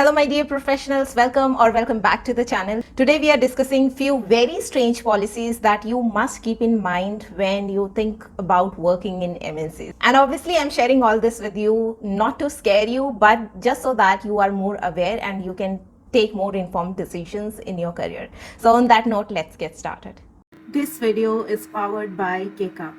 Hello my dear professionals, welcome back to the channel. Today we are discussing few very strange policies that you must keep in mind when you think about working in MNCs. And obviously I'm sharing all this with you not to scare you, but just so that you are more aware and you can take more informed decisions in your career. So on that note, let's get started. This video is powered by Keka.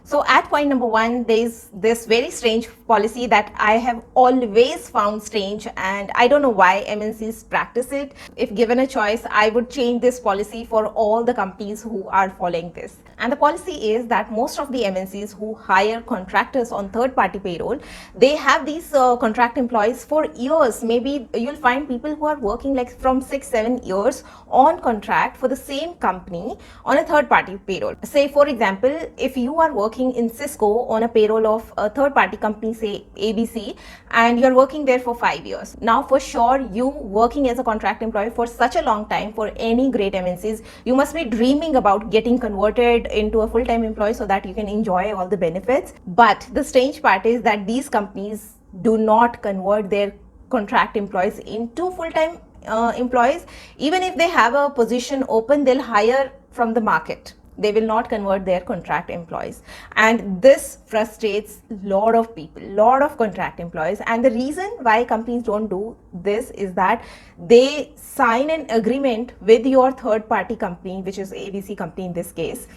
So at point number one, there's this very strange policy that I have always found strange, and I don't know why MNCs practice it. If given a choice, I would change this policy for all the companies who are following this. And the policy is that most of the MNCs who hire contractors on third-party payroll, they have these contract employees for years. Maybe you'll find people who are working like from 6-7 years on contract for the same company on a third-party payroll. Say for example, if you are working in Cisco on a payroll of a third-party company, say ABC, and you're working there for 5 years. Now for sure, you working as a contract employee for such a long time for any great MNCs, you must be dreaming about getting converted into a full-time employee so that you can enjoy all the benefits. But the strange part is that these companies do not convert their contract employees into full-time employees. Even if they have a position open, they'll hire from the market. They will not convert their contract employees, and this frustrates a lot of people, lot of contract employees. And the reason why companies don't do this is that they sign an agreement with your third party company, which is ABC company in this case.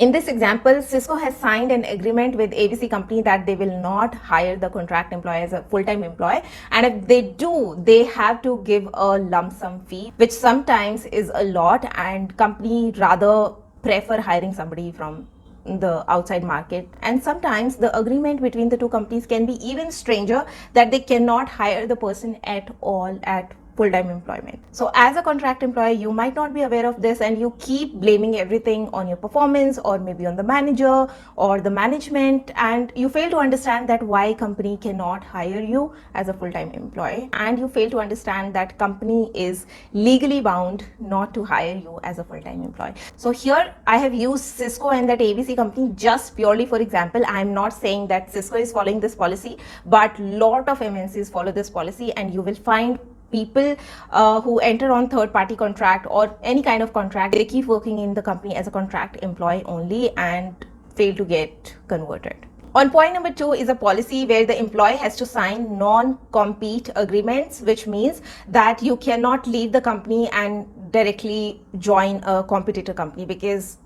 In this example, Cisco has signed an agreement with ABC company that they will not hire the contract employee as a full-time employee, and if they do, they have to give a lump sum fee, which sometimes is a lot, and company rather prefer hiring somebody from the outside market. And sometimes the agreement between the two companies can be even stranger, that they cannot hire the person at all at full-time employment. So as a contract employee, you might not be aware of this, and you keep blaming everything on your performance or maybe on the manager or the management, and you fail to understand that why company cannot hire you as a full-time employee, and you fail to understand that company is legally bound not to hire you as a full-time employee. So here I have used Cisco and that ABC company just purely for example. I am not saying that Cisco is following this policy, but lot of MNCs follow this policy, and you will find people who enter on third-party contract or any kind of contract, they keep working in the company as a contract employee only and fail to get converted. On point number 2 is a policy where the employee has to sign non-compete agreements, which means that you cannot leave the company and directly join a competitor company, because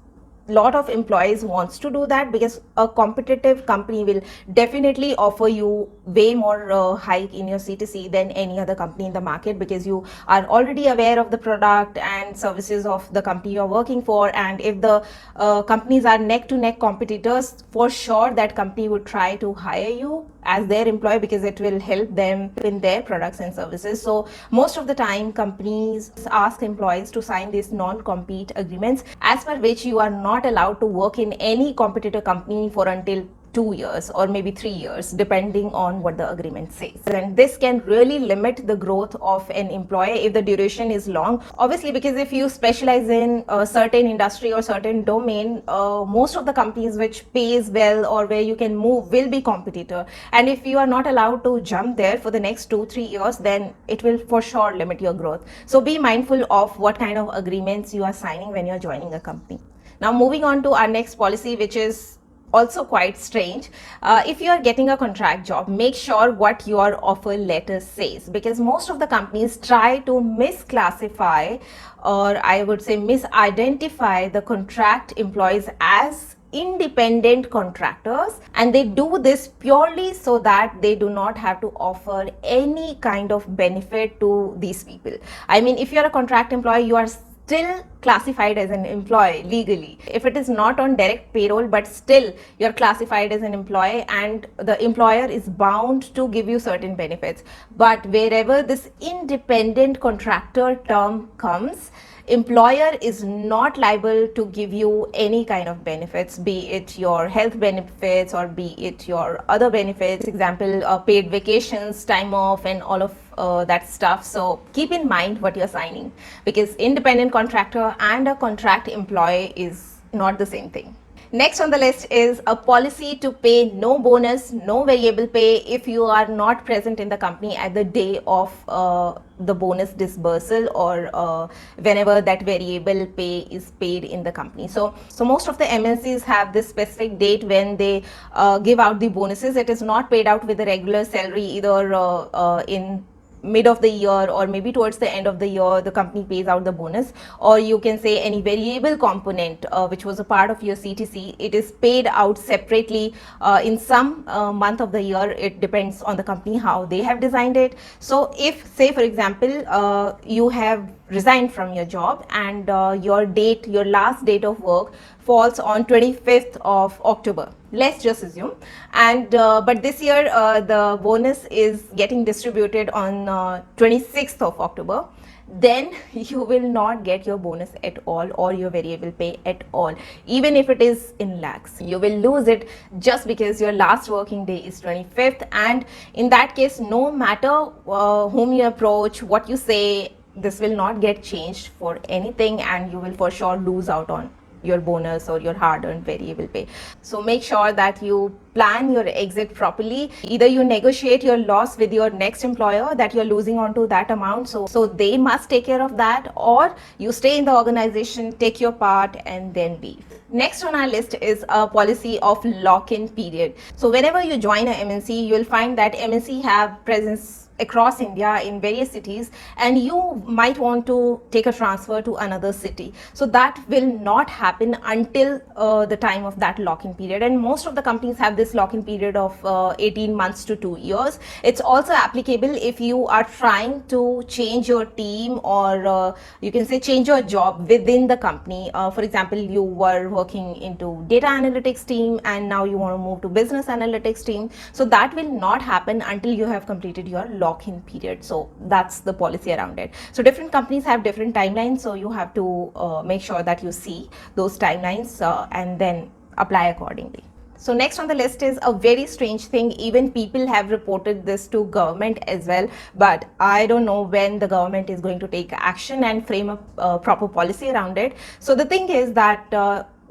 lot of employees wants to do that, because a competitive company will definitely offer you way more hike in your C2C than any other company in the market, because you are already aware of the product and services of the company you're working for. And if the companies are neck to neck competitors, for sure that company would try to hire you as their employee, because it will help them in their products and services. So most of the time companies ask employees to sign these non-compete agreements, as per which you are not allowed to work in any competitor company for until 2 years or maybe 3 years, depending on what the agreement says. And this can really limit the growth of an employee if the duration is long. Obviously, because if you specialize in a certain industry or certain domain, most of the companies which pays well or where you can move will be competitor. And if you are not allowed to jump there for the next 2-3 years, then it will for sure limit your growth. So be mindful of what kind of agreements you are signing when you're joining a company. Now moving on to our next policy, which is also quite strange. If you are getting a contract job, make sure what your offer letter says, because most of the companies try to misclassify, or I would say misidentify, the contract employees as independent contractors, and they do this purely so that they do not have to offer any kind of benefit to these people. I mean, if you're a contract employee, you are still classified as an employee legally. If it is not on direct payroll, but still you're classified as an employee, and the employer is bound to give you certain benefits. But wherever this independent contractor term comes, employer is not liable to give you any kind of benefits, be it your health benefits or be it your other benefits, example paid vacations, time off, and all of that stuff. So keep in mind what you're signing, because independent contractor and a contract employee is not the same thing. Next on the list is a policy to pay no bonus, no variable pay if you are not present in the company at the day of the bonus dispersal or whenever that variable pay is paid in the company. So most of the MNCs have this specific date when they give out the bonuses. It is not paid out with the regular salary, either in mid of the year or maybe towards the end of the year the company pays out the bonus, or you can say any variable component which was a part of your CTC, it is paid out separately in some month of the year. It depends on the company how they have designed it. So if, say for example, you have resigned from your job and your last date of work falls on 25th of October, let's just assume, and but this year the bonus is getting distributed on 26th of October, then you will not get your bonus at all or your variable pay at all, even if it is in lakhs. You will lose it just because your last working day is 25th, and in that case, no matter whom you approach, what you say, this will not get changed for anything, and you will for sure lose out on your bonus or your hard-earned variable pay. So make sure that you plan your exit properly. Either you negotiate your loss with your next employer that you're losing onto that amount, so they must take care of that, or you stay in the organization, take your part, and then leave. Next on our list is a policy of lock-in period. So whenever you join a MNC, you'll find that MNC have presence across India in various cities, and you might want to take a transfer to another city. So that will not happen until the time of that lock-in period, and most of the companies have this lock-in period of 18 months to 2 years. It's also applicable if you are trying to change your team, or you can say change your job within the company. For example, you were working into data analytics team and now you want to move to business analytics team. So that will not happen until you have completed your lock-in period. So that's the policy around it. So different companies have different timelines, so you have to make sure that you see those timelines and then apply accordingly. So next on the list is a very strange thing. Even people have reported this to government as well, but I don't know when the government is going to take action and frame a proper policy around it. So the thing is that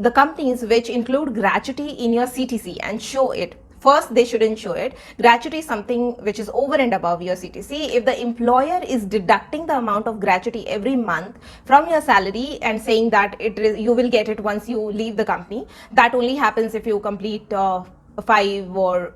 the companies which include gratuity in your CTC and show it, first, they shouldn't show it. Gratuity is something which is over and above your CTC. If the employer is deducting the amount of gratuity every month from your salary and saying that you will get it once you leave the company, that only happens if you complete 5 or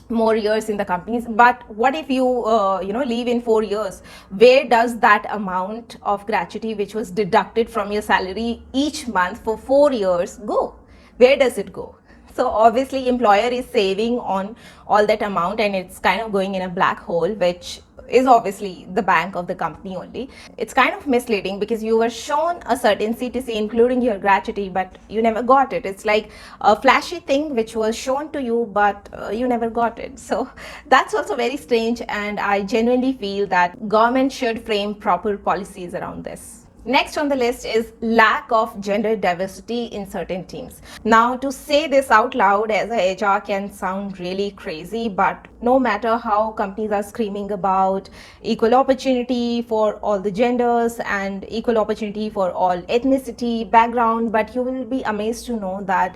more years in the companies. But what if you leave in 4 years? Where does that amount of gratuity which was deducted from your salary each month for 4 years go? Where does it go? So obviously employer is saving on all that amount, and it's kind of going in a black hole, which is obviously the bank of the company only. It's kind of misleading because you were shown a certain CTC including your gratuity, but you never got it. It's like a flashy thing which was shown to you, but you never got it. So that's also very strange, and I genuinely feel that government should frame proper policies around this. Next on the list is lack of gender diversity in certain teams. Now, to say this out loud as a HR can sound really crazy, but no matter how companies are screaming about equal opportunity for all the genders and equal opportunity for all ethnicity, background, but you will be amazed to know that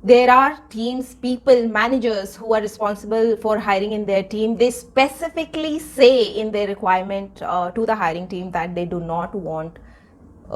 there are teams, people, managers who are responsible for hiring in their team. They specifically say in their requirement to the hiring team that they do not want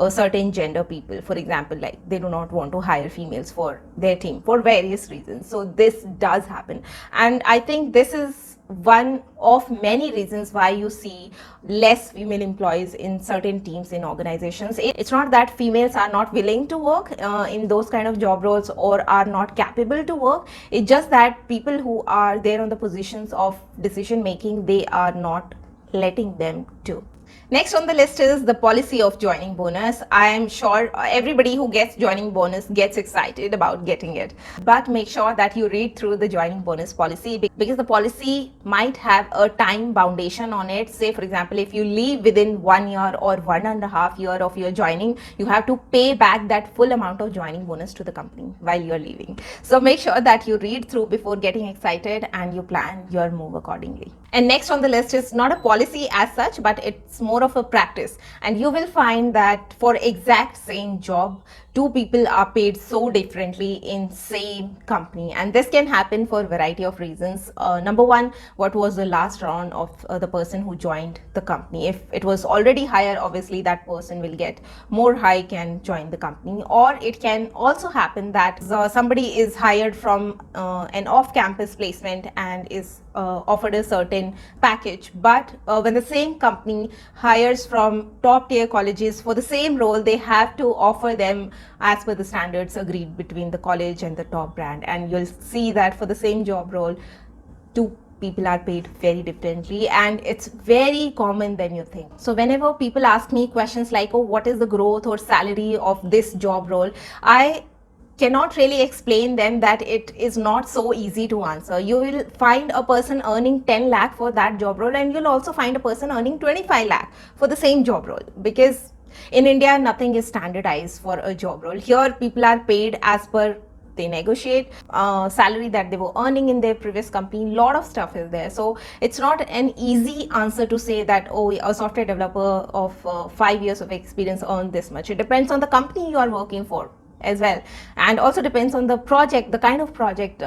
certain gender people. For example, like they do not want to hire females for their team for various reasons. So this does happen, and I think this is one of many reasons why you see less female employees in certain teams in organizations. It's not that females are not willing to work in those kind of job roles or are not capable to work. It's just that people who are there on the positions of decision making, they are not letting them do. Next on the list is the policy of joining bonus. I am sure everybody who gets joining bonus gets excited about getting it. But make sure that you read through the joining bonus policy, because the policy might have a time foundation on it. Say, for example, if you leave within 1 year or 1.5 years of your joining, you have to pay back that full amount of joining bonus to the company while you're leaving. So make sure that you read through before getting excited and you plan your move accordingly. And next on the list is not a policy as such, but it's more of a practice. And you will find that for exact same job, two people are paid so differently in same company, and this can happen for a variety of reasons. Number one, what was the last round of the person who joined the company? If it was already higher, obviously that person will get more hike and join the company. Or it can also happen that somebody is hired from an off-campus placement and is offered a certain package, but when the same company hires from top tier colleges for the same role, they have to offer them as per the standards agreed between the college and the top brand. And you'll see that for the same job role, two people are paid very differently, and it's very common than you think. So whenever people ask me questions like, oh, what is the growth or salary of this job role, I cannot really explain them that it is not so easy to answer. You will find a person earning 10 lakh for that job role, and you'll also find a person earning 25 lakh for the same job role, because in India nothing is standardized for a job role. Here people are paid as per they negotiate salary that they were earning in their previous company. Lot of stuff is there, so it's not an easy answer to say that, oh, a software developer of 5 years of experience earned this much. It depends on the company you are working for as well, and also depends on the project, the kind of project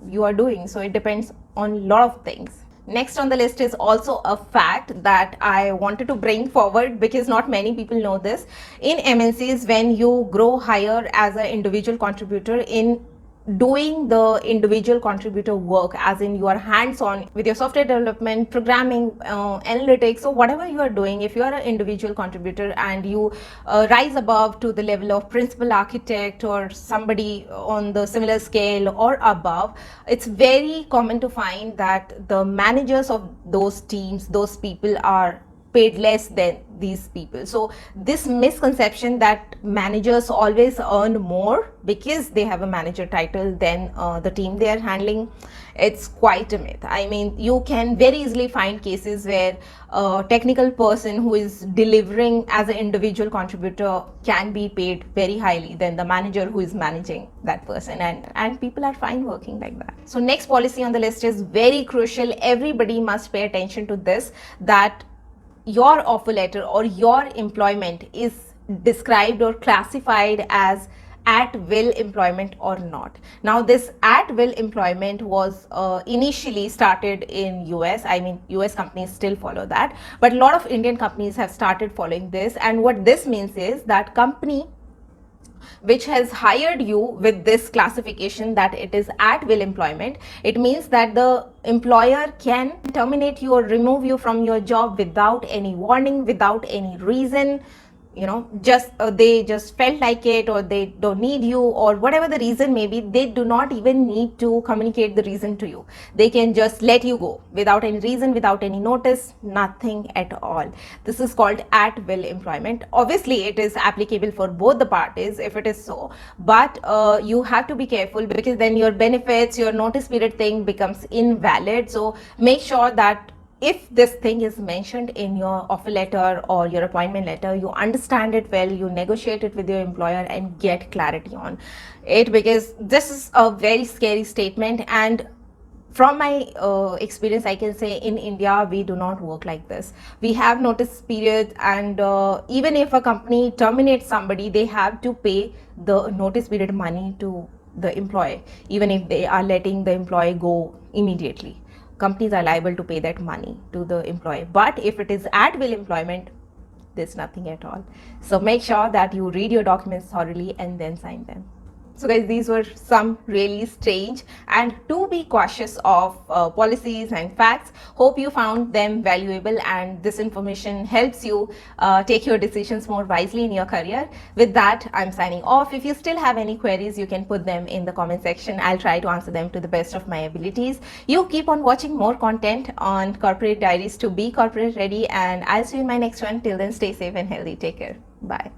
you are doing. So it depends on a lot of things. Next on the list is also a fact that I wanted to bring forward, because not many people know this. In MNCs, when you grow higher as an individual contributor in doing the individual contributor work, as in you are hands-on with your software development, programming, analytics, so whatever you are doing, if you are an individual contributor and you rise above to the level of principal architect or somebody on the similar scale or above, it's very common to find that the managers of those teams, those people are paid less than these people. So this misconception that managers always earn more because they have a manager title than the team they are handling, it's quite a myth. I mean, you can very easily find cases where a technical person who is delivering as an individual contributor can be paid very highly than the manager who is managing that person, and people are fine working like that. So next policy on the list is very crucial. Everybody must pay attention to this, that your offer letter or your employment is described or classified as at will employment or not. Now this at will employment was initially started in US. I mean, US companies still follow that, but a lot of Indian companies have started following this. And what this means is that company which has hired you with this classification that it is at will employment, it means that the employer can terminate you or remove you from your job without any warning, without any reason. You know, just they just felt like it, or they don't need you, or whatever the reason may be. They do not even need to communicate the reason to you. They can just let you go without any reason, without any notice, nothing at all. This is called at will employment. Obviously it is applicable for both the parties if it is so, but you have to be careful, because then your benefits, your notice period thing becomes invalid. So make sure that if this thing is mentioned in your offer letter or your appointment letter, you understand it well, you negotiate it with your employer and get clarity on it, because this is a very scary statement. And from my experience, I can say in India, we do not work like this. We have notice period, and even if a company terminates somebody, they have to pay the notice period money to the employee, even if they are letting the employee go immediately. Companies are liable to pay that money to the employee. But if it is at will employment, there's nothing at all. So make sure that you read your documents thoroughly and then sign them. So guys, these were some really strange and to be cautious of policies and facts. Hope you found them valuable and this information helps you take your decisions more wisely in your career. With that, I'm signing off. If you still have any queries, you can put them in the comment section. I'll try to answer them to the best of my abilities. You keep on watching more content on Corporate Diaries to be corporate ready, and I'll see you in my next one. Till then, stay safe and healthy. Take care. Bye.